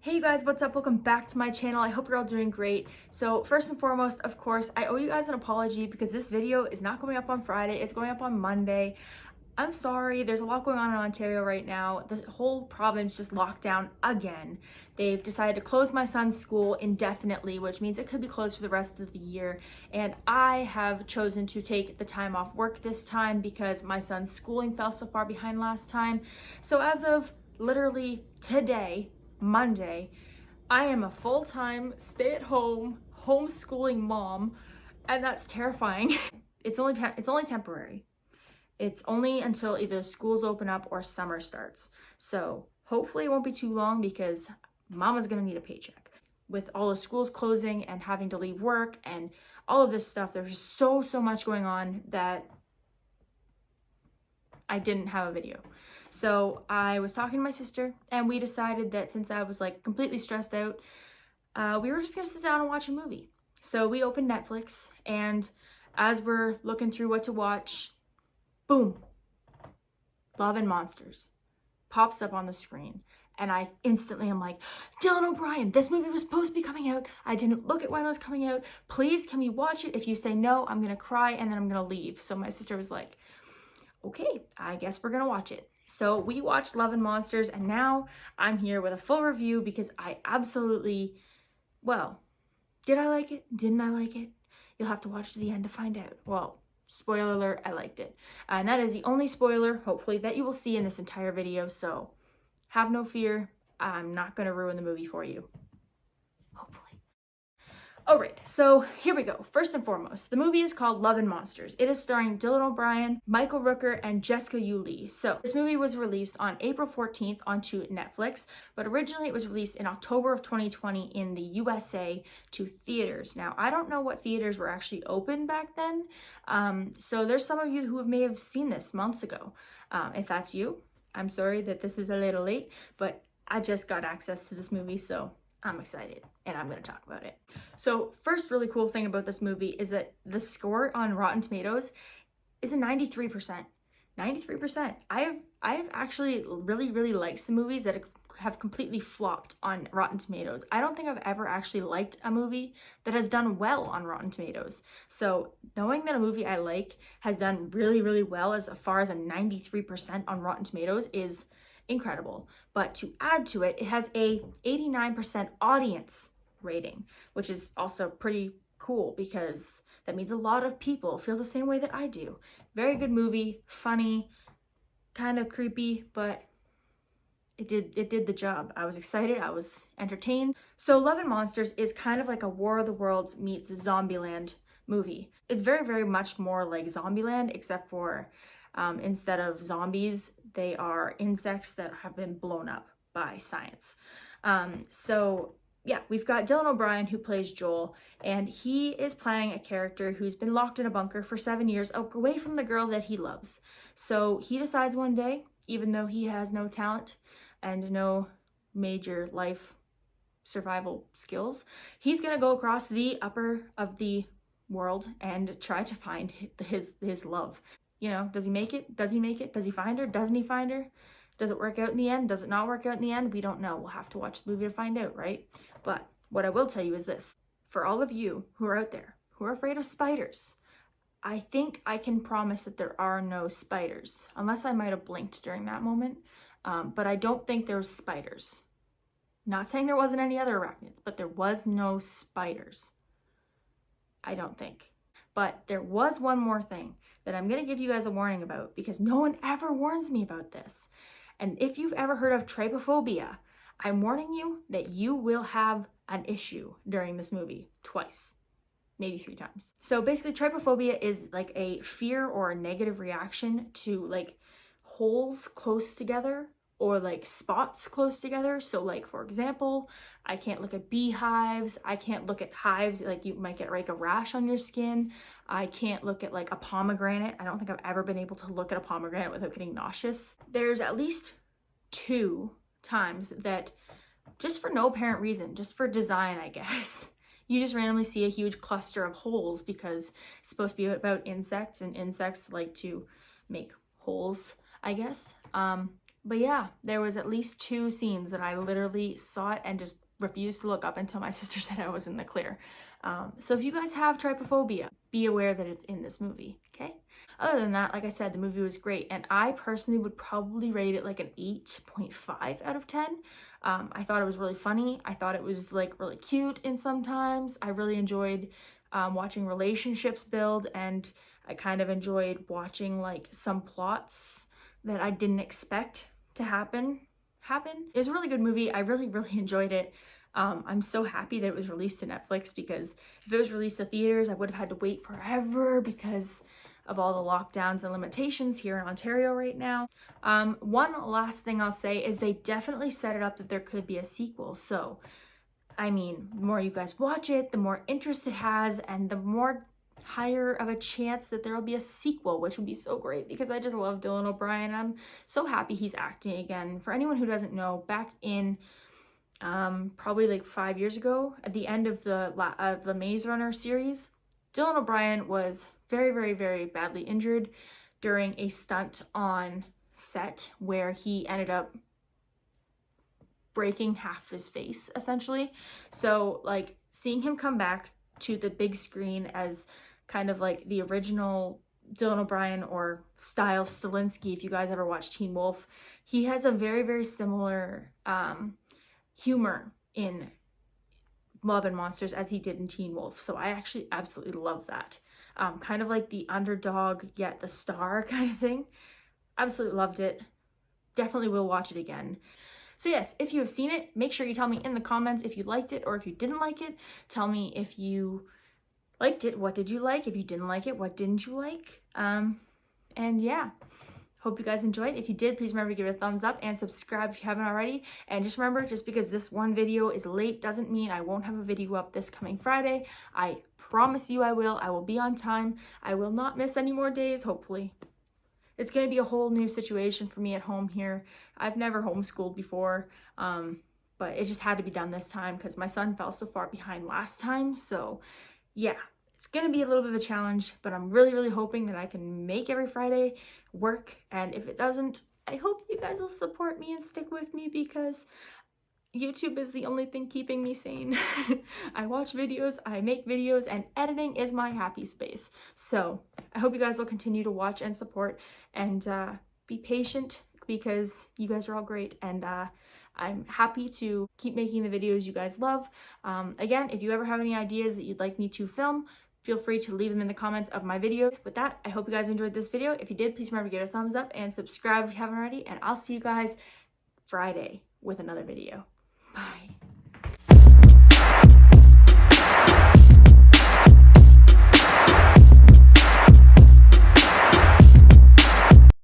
Hey you guys, what's up? Welcome back to my channel. I hope you're all doing great. So first and foremost, of course, I owe you guys an apology because this video is not going up on Friday. It's going up on Monday. I'm sorry, there's a lot going on in Ontario right now. The whole province just locked down again. They've decided to close my son's school indefinitely, which means it could be closed for the rest of the year. And I have chosen to take the time off work this time because my son's schooling fell so far behind last time. So as of literally today, Monday, I am a full-time stay-at-home homeschooling mom, and that's terrifying. It's only temporary. It's only until either schools open up or summer starts. So hopefully it won't be too long because mama's gonna need a paycheck. With all the schools closing and having to leave work and all of this stuff, there's just so much going on that I didn't have a video. So I was talking to my sister and we decided that since I was like completely stressed out, we were just gonna sit down and watch a movie. So we opened Netflix, and as we're looking through what to watch, boom, Love and Monsters pops up on the screen. And I instantly am like, Dylan O'Brien, this movie was supposed to be coming out. I didn't look at when it was coming out. Please, can we watch it? If you say no, I'm gonna cry and then I'm gonna leave. So my sister was like, okay, I guess we're gonna watch it. So we watched Love and Monsters, and now I'm here with a full review because I absolutely, well, did I like it? Didn't I like it? You'll have to watch to the end to find out. Well, spoiler alert, I liked it. And that is the only spoiler, hopefully, that you will see in this entire video. So have no fear, I'm not gonna ruin the movie for you. Hopefully. All right, so here we go. First and foremost, the movie is called Love and Monsters. It is starring Dylan O'Brien, Michael Rooker, and Jessica Yu. So this movie was released on April 14th onto Netflix, but originally it was released in October of 2020 in the USA to theaters. Now, I don't know what theaters were actually open back then, so there's some of you who may have seen this months ago. If that's you, I'm sorry that this is a little late, but I just got access to this movie, so I'm excited and I'm going to talk about it. So first really cool thing about this movie is that the score on Rotten Tomatoes is a 93%. 93%. I've actually really liked some movies that have completely flopped on Rotten Tomatoes. I don't think I've ever actually liked a movie that has done well on Rotten Tomatoes. So knowing that a movie I like has done really well as far as a 93% on Rotten Tomatoes is incredible. But to add to it, it has a 89% audience rating, which is also pretty cool because that means a lot of people feel the same way that I do. Very good movie, funny, kind of creepy, but it did the job. I was excited, I was entertained. So Love and Monsters is kind of like a War of the Worlds meets Zombieland movie. It's very much more like Zombieland, except for instead of zombies, they are insects that have been blown up by science. So yeah, we've got Dylan O'Brien who plays Joel, and he is playing a character who's been locked in a bunker for 7 years away from the girl that he loves. So he decides one day, even though he has no talent and no major life survival skills, he's gonna go across the upper of the world and try to find his love. You know, does he make it? Does he make it? Does he find her? Doesn't he find her? Does it work out in the end? Does it not work out in the end? We don't know. We'll have to watch the movie to find out, right? But what I will tell you is this. For all of you who are out there who are afraid of spiders, I think I can promise that there are no spiders, unless I might have blinked during that moment. But I don't think there's spiders. Not saying there wasn't any other arachnids, but there was no spiders. I don't think. But there was one more thing that I'm going to give you guys a warning about because no one ever warns me about this. And if you've ever heard of trypophobia, I'm warning you that you will have an issue during this movie twice, maybe 3 times. So basically trypophobia is like a fear or a negative reaction to like holes close together or like spots close together. So like, for example, I can't look at beehives. I can't look at hives. Like you might get like a rash on your skin. I can't look at like a pomegranate. I don't think I've ever been able to look at a pomegranate without getting nauseous. There's at least 2 times that just for no apparent reason, just for design, I guess, you just randomly see a huge cluster of holes because it's supposed to be about insects, and insects like to make holes, I guess. But yeah, there was at least 2 scenes that I literally saw it and just refused to look up until my sister said I was in the clear. So if you guys have trypophobia, be aware that it's in this movie, okay? Other than that, like I said, the movie was great, and I personally would probably rate it like an 8.5 out of 10. I thought it was really funny. I thought it was like really cute in sometimes. I really enjoyed watching relationships build, and I kind of enjoyed watching like some plots that I didn't expect to happen. It was a really good movie. I really enjoyed it. I'm so happy that it was released to Netflix, because if it was released to theaters, I would have had to wait forever because of all the lockdowns and limitations here in Ontario right now. One last thing I'll say is they definitely set it up that there could be a sequel. So, I mean, the more you guys watch it, the more interest it has, and the more higher of a chance that there will be a sequel, which would be so great, because I just love Dylan O'Brien. I'm so happy he's acting again. For anyone who doesn't know, back in probably like 5 years ago, at the end of the Maze Runner series, Dylan O'Brien was very badly injured during a stunt on set where he ended up breaking half his face, essentially. So like seeing him come back to the big screen as kind of like the original Dylan O'Brien, or Stiles Stilinski, if you guys ever watched Teen Wolf, he has a very similar humor in Love and Monsters as he did in Teen Wolf. So I actually absolutely love that. Kind of like the underdog yet the star kind of thing. Absolutely loved it. Definitely will watch it again. So yes, if you have seen it, make sure you tell me in the comments if you liked it or if you didn't like it. Tell me if you liked it, what did you like? If you didn't like it, what didn't you like? And yeah, hope you guys enjoyed. If you did, please remember to give it a thumbs up and subscribe if you haven't already. And just remember, just because this one video is late doesn't mean I won't have a video up this coming Friday. I promise you I will. I will be on time. I will not miss any more days, hopefully. It's going to be a whole new situation for me at home here. I've never homeschooled before, but it just had to be done this time because my son fell so far behind last time. So yeah, it's going to be a little bit of a challenge, but I'm really hoping that I can make every Friday work. And if it doesn't, I hope you guys will support me and stick with me, because YouTube is the only thing keeping me sane. I watch videos, I make videos, and editing is my happy space. So I hope you guys will continue to watch and support, and be patient, because you guys are all great, and I'm happy to keep making the videos you guys love. Again, if you ever have any ideas that you'd like me to film, feel free to leave them in the comments of my videos. With that, I hope you guys enjoyed this video. If you did, please remember to give it a thumbs up and subscribe if you haven't already, and I'll see you guys Friday with another video. Bye.